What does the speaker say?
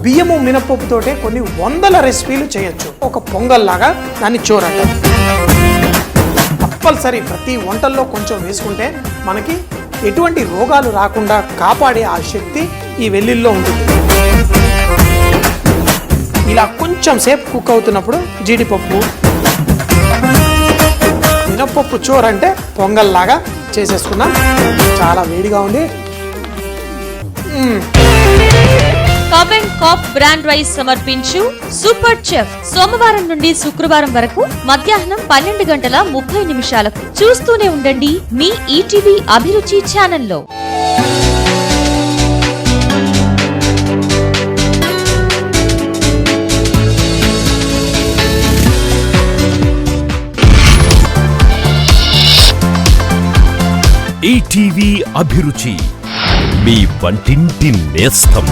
బియ్యము మినపప్పుతోటే కొన్ని వందల రెసిపీలు చేయొచ్చు. ఒక పొంగల్ లాగా దాన్ని చోర్ అంటారు. కంపల్సరీ ప్రతి వంటల్లో కొంచెం వేసుకుంటే మనకి ఎటువంటి రోగాలు రాకుండా కాపాడే ఆ శక్తి ఈ వెల్లుల్లిలో ఉంటుంది. ఇలా కొంచెం సేపు కుక్ అవుతున్నప్పుడు జీడిపప్పు, మినపప్పు చోర్ అంటే పొంగల్ లాగా చేసేసుకున్నాం. చాలా వేడిగా ఉంది. కప్ అండ్ కాఫ్ బ్రాండ్ రైస్ సమర్పించు సూపర్ చెఫ్ సోమవారం నుండి శుక్రవారం వరకు మధ్యాహ్నం 12:30 చూస్తూనే ఉండండి మీ ఈటీవీ అభిరుచి ఛానల్లో. ఈటీవీ అభిరుచి మీ వంటింటి నేస్తం.